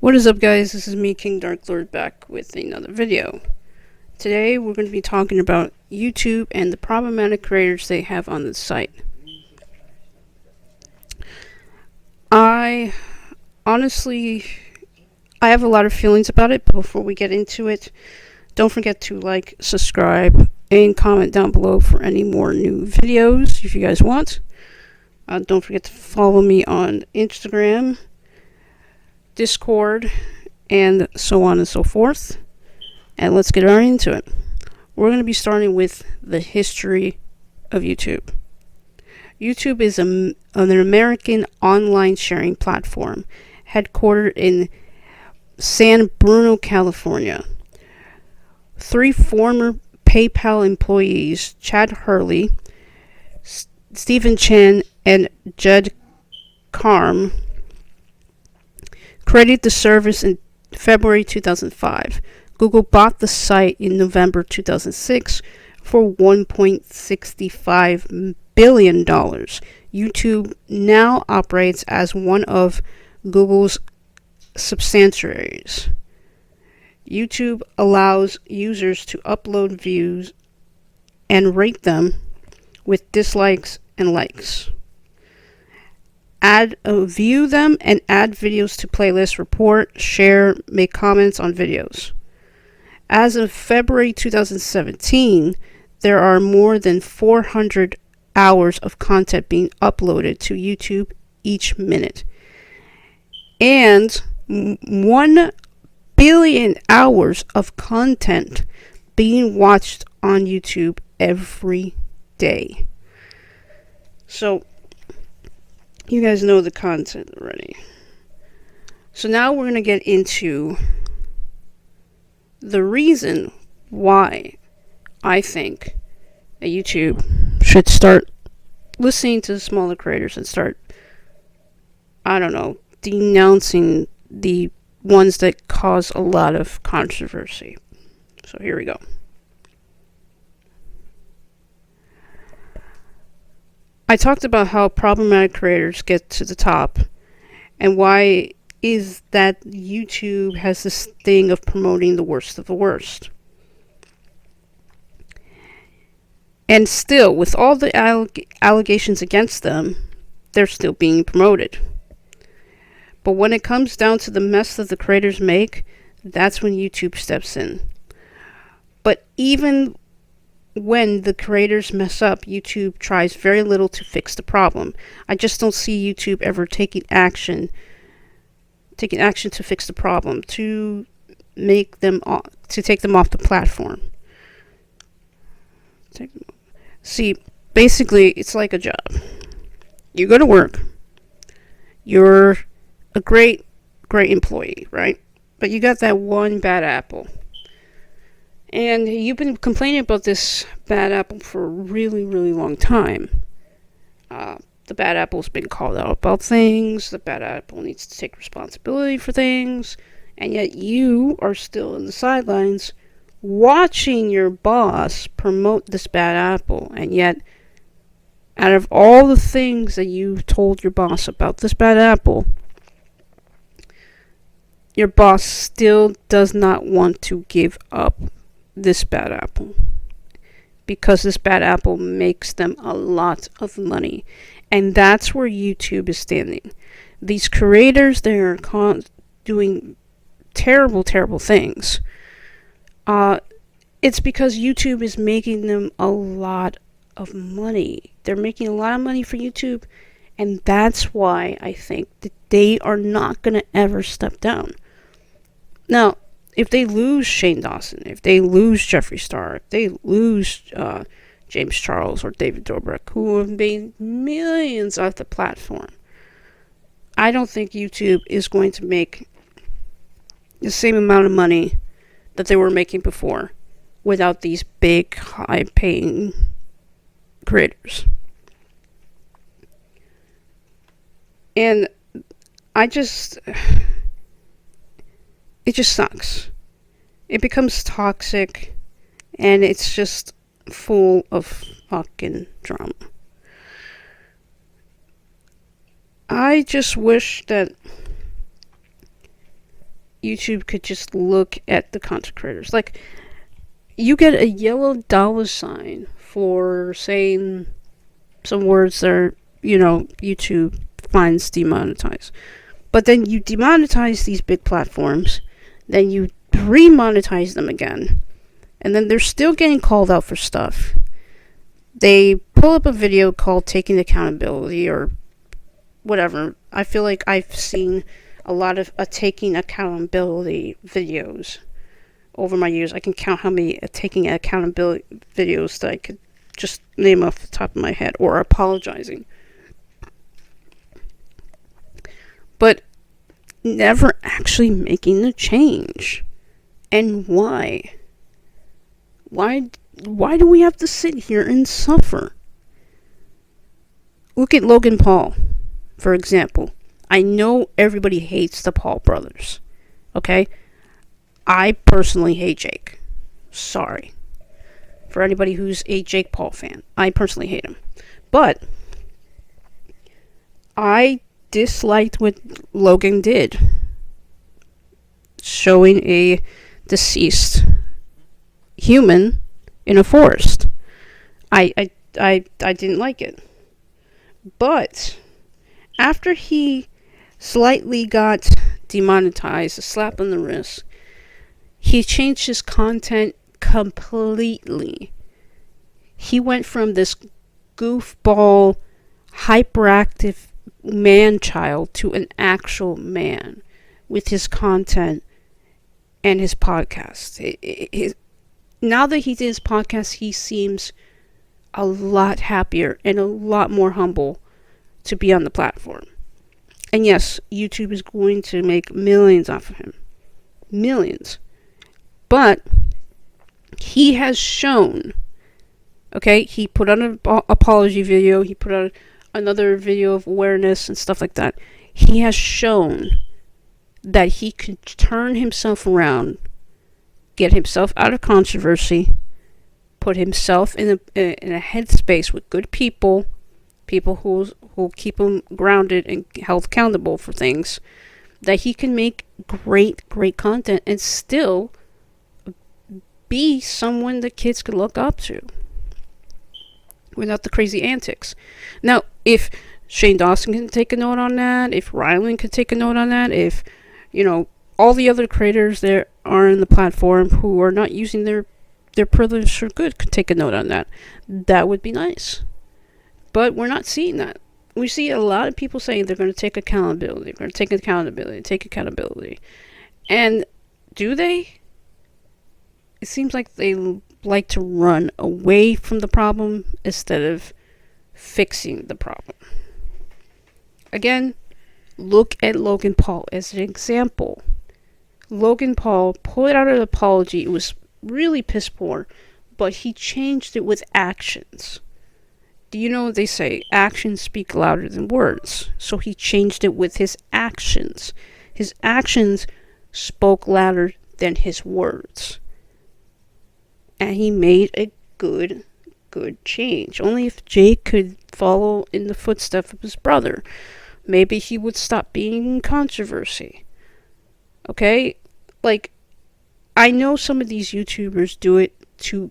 What is up, guys? This is me, King Dark Lord, back with another video. Today we're going to be talking about YouTube and the problematic creators they have on the site. I honestly have a lot of feelings about it, but before we get into it, don't forget to like, subscribe, and comment down below for any more new videos if you guys want. Don't forget to follow me on Instagram, Discord, and so on and so forth. And let's get right into it. We're going to be starting with the history of YouTube. YouTube is an American online sharing platform headquartered in San Bruno, California. 3 former PayPal employees, Chad Hurley, Stephen Chen, and Judd Carm, created the service in February 2005. Google bought the site in November 2006 for $1.65 billion. YouTube now operates as one of Google's subsidiaries. YouTube allows users to upload views and rate them with dislikes and likes. View them and add videos to playlists, report, share, make comments on videos. As of February 2017, there are more than 400 hours of content being uploaded to YouTube each minute. And 1 billion hours of content being watched on YouTube every day. So, you guys know the content already. So now we're going to get into the reason why I think that YouTube should start listening to the smaller creators and start, denouncing the ones that cause a lot of controversy. So here we go. I talked about how problematic creators get to the top, and why is that YouTube has this thing of promoting the worst of the worst. And still, with all the allegations against them, they're still being promoted. But when it comes down to the mess that the creators make, that's when YouTube steps in. But even when the creators mess up, YouTube tries very little to fix the problem. I just don't see YouTube ever taking action to fix the problem, to take them off the platform. See, basically, it's like a job. You go to work. You're a great employee, right? But you got that one bad apple. And you've been complaining about this bad apple for a really, really long time. The bad apple's been called out about things. The bad apple needs to take responsibility for things. And yet you are still in the sidelines watching your boss promote this bad apple. And yet, out of all the things that you've told your boss about this bad apple, your boss still does not want to give up this bad apple, because this bad apple makes them a lot of money. And that's where YouTube is standing. These creators, they're doing terrible things. It's because YouTube is making them a lot of money. They're making a lot of money for YouTube, and that's why I think that they are not going to ever step down. Now, if they lose Shane Dawson, if they lose Jeffree Star, if they lose James Charles or David Dobrik, who have made millions off the platform, I don't think YouTube is going to make the same amount of money that they were making before without these big, high-paying creators. And it just sucks. It becomes toxic, and it's just full of fucking drama. I just wish that YouTube could just look at the content creators. Like, you get a yellow $sign for saying some words that are, YouTube finds demonetized. But then you demonetize these big platforms, then you remonetize them again, and then they're still getting called out for stuff. They pull up a video called Taking Accountability or whatever. I feel like I've seen a lot of Taking Accountability videos over my years. I can count how many Taking Accountability videos that I could just name off the top of my head, or apologizing. But never actually making the change. And why? Why do we have to sit here and suffer? Look at Logan Paul, for example. I know everybody hates the Paul brothers. Okay? I personally hate Jake. Sorry. For anybody who's a Jake Paul fan. I personally hate him. But I disliked what Logan did. Showing a deceased human in a forest. I didn't like it. But after he slightly got demonetized, a slap on the wrist, he changed his content completely. He went from this goofball, hyperactive man-child to an actual man with his content and his podcast. Now that he did his podcast, he seems a lot happier and a lot more humble to be on the platform. And yes, YouTube is going to make millions off of him. Millions. But he has shown, okay, he put on an apology video, he put out another video of awareness and stuff like that. He has shown that he could turn himself around, get himself out of controversy, put himself in a headspace with good people who keep him grounded and held accountable for things, that he can make great content and still be someone that kids could look up to without the crazy antics. Now, if Shane Dawson can take a note on that, if Rylan could take a note on that, if, all the other creators that are in the platform who are not using their privilege for good could take a note on that, that would be nice. But we're not seeing that. We see a lot of people saying they're going to take accountability. They're going to take accountability. And do they? It seems like they like to run away from the problem instead of fixing the problem. Again, look at Logan Paul as an example. Logan Paul put out an apology. It was really piss poor, but he changed it with actions. Do you know what they say? Actions speak louder than words. So he changed it with his actions. His actions spoke louder than his words. And he made a good change. Only if Jake could follow in the footsteps of his brother, maybe he would stop being in controversy. Okay? Like, I know some of these YouTubers do it to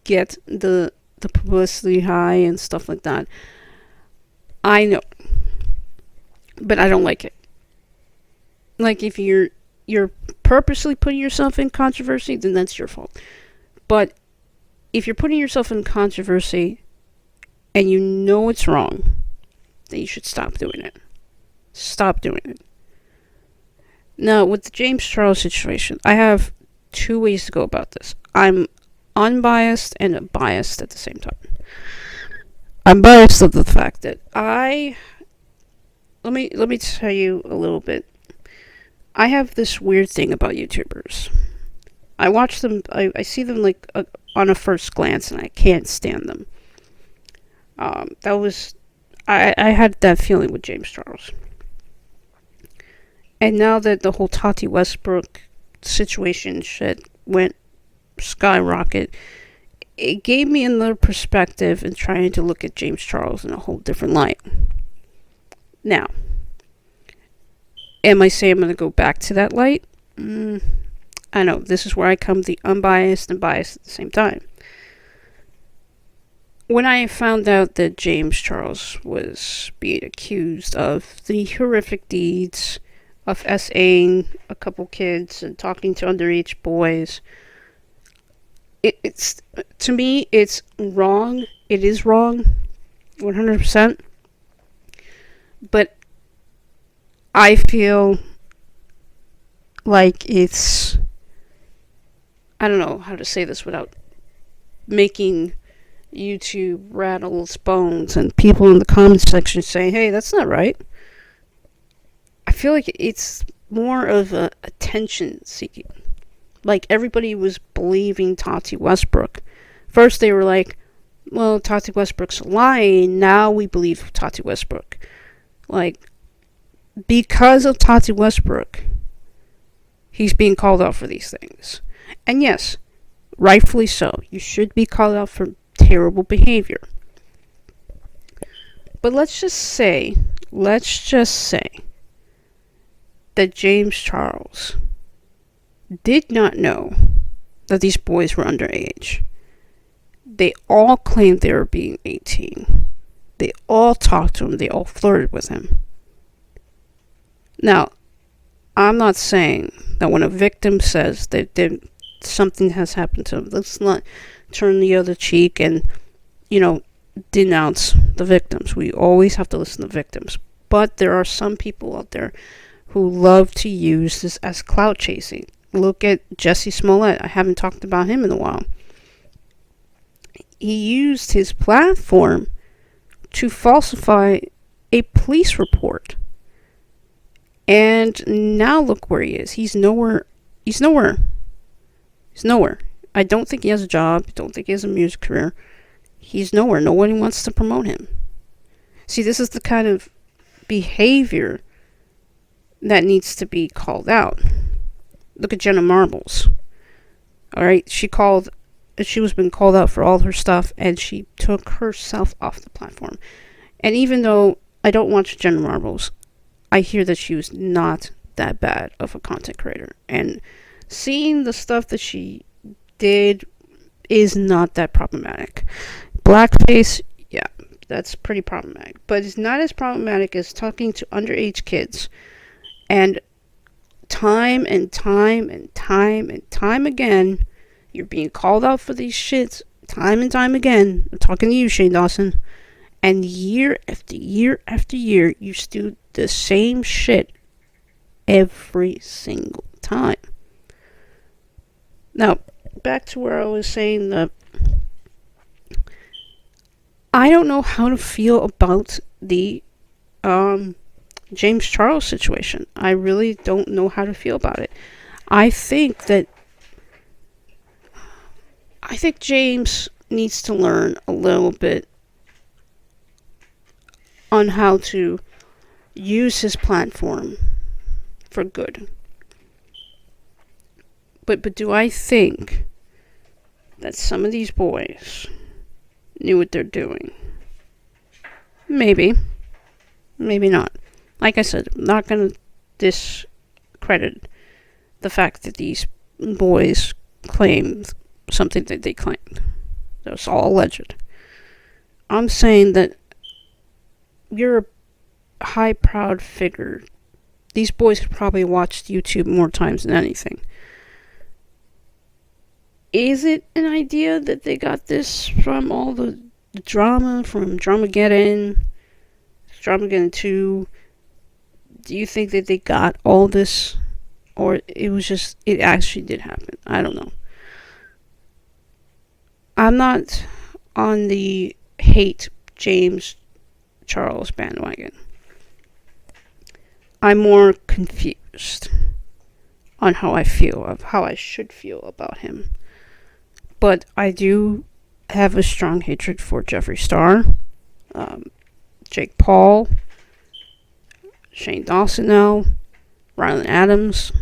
get the publicity high and stuff like that. I know. But I don't like it. Like, if you're purposely putting yourself in controversy, then that's your fault. But if you're putting yourself in controversy and you know it's wrong, then you should stop doing it. Stop doing it. Now, with the James Charles situation, I have two ways to go about this. I'm unbiased and biased at the same time. I'm biased of the fact that let me tell you a little bit. I have this weird thing about YouTubers. I watch them, I see them like on a first glance, and I can't stand them. I had that feeling with James Charles. And now that the whole Tati Westbrook situation shit went skyrocket, it gave me another perspective in trying to look at James Charles in a whole different light. Now, am I saying I'm going to go back to that light? I know, this is where I come the unbiased and biased at the same time. When I found out that James Charles was being accused of the horrific deeds of SAing a couple kids and talking to underage boys, it's to me, it's wrong. It is wrong, 100%. But I feel like I don't know how to say this without making YouTube rattle its bones and people in the comment section say, hey, that's not right. I feel like it's more of a attention seeking. Like, everybody was believing Tati Westbrook. First they were like, well, Tati Westbrook's lying. Now we believe Tati Westbrook. Like, because of Tati Westbrook, he's being called out for these things. And yes, rightfully so. You should be called out for terrible behavior. But let's just say that James Charles did not know that these boys were underage. They all claimed they were being 18. They all talked to him. They all flirted with him. Now, I'm not saying that when a victim says that something has happened to them, let's not turn the other cheek and, denounce the victims. We always have to listen to victims. But there are some people out there who love to use this as clout chasing. Look at Jesse Smollett. I haven't talked about him in a while. He used his platform to falsify a police report. And now look where he is. He's nowhere. I don't think he has a job. I don't think he has a music career. He's nowhere. Nobody wants to promote him. See, this is the kind of behavior that needs to be called out. Look at Jenna Marbles. Alright, she was being called out for all her stuff, and she took herself off the platform. And even though I don't watch Jenna Marbles, I hear that she was not that bad of a content creator. And seeing the stuff that she did is not that problematic. Blackface, yeah, that's pretty problematic. But it's not as problematic as talking to underage kids. And time and time again, you're being called out for these shits time and time again. I'm talking to you, Shane Dawson. And year after year after year, you do the same shit every single time. Now, back to where I was saying that I don't know how to feel about the James Charles situation. I really don't know how to feel about it. I think James needs to learn a little bit on how to use his platform for good. But do I think that some of these boys knew what they're doing? Maybe. Maybe not. Like I said, I'm not going to discredit the fact that these boys claimed something that they claimed. That was all alleged. I'm saying that you're a high, proud figure. These boys have probably watched YouTube more times than anything. Is it an idea that they got this from all the drama, from Dramageddon 2? Do you think that they got all this? Or it actually did happen? I don't know. I'm not on the hate James Charles bandwagon. I'm more confused on how I should feel about him. But I do have a strong hatred for Jeffree Star, Jake Paul, Shane Dawson now, Rylan Adams.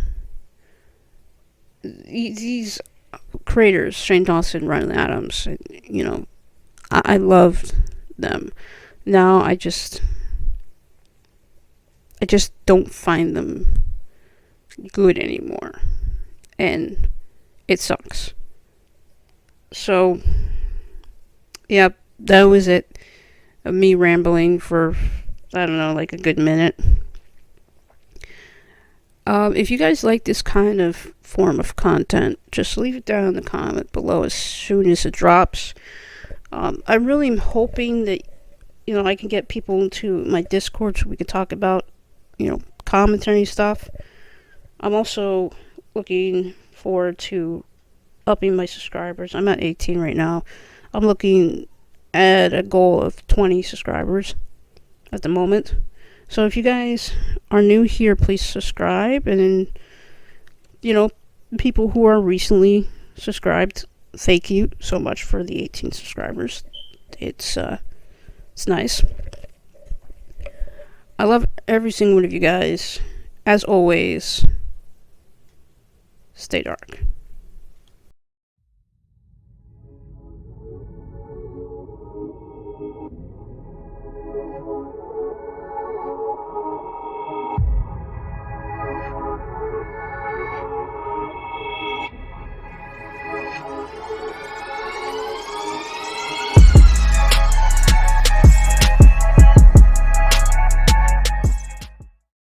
These creators, Shane Dawson, Rylan Adams, I loved them. Now I just don't find them good anymore. And it sucks. So, yeah, that was it. Me rambling for, I don't know, like a good minute. If you guys like this kind of form of content, just leave it down in the comment below as soon as it drops. I really am hoping that, I can get people into my Discord so we can talk about, commentary stuff. I'm also looking forward to upping my subscribers. I'm at 18 right now. I'm looking at a goal of 20 subscribers at the moment. So if you guys are new here, please subscribe. And then, people who are recently subscribed, thank you so much for the 18 subscribers. It's nice. I love every single one of you guys. As always, stay dark.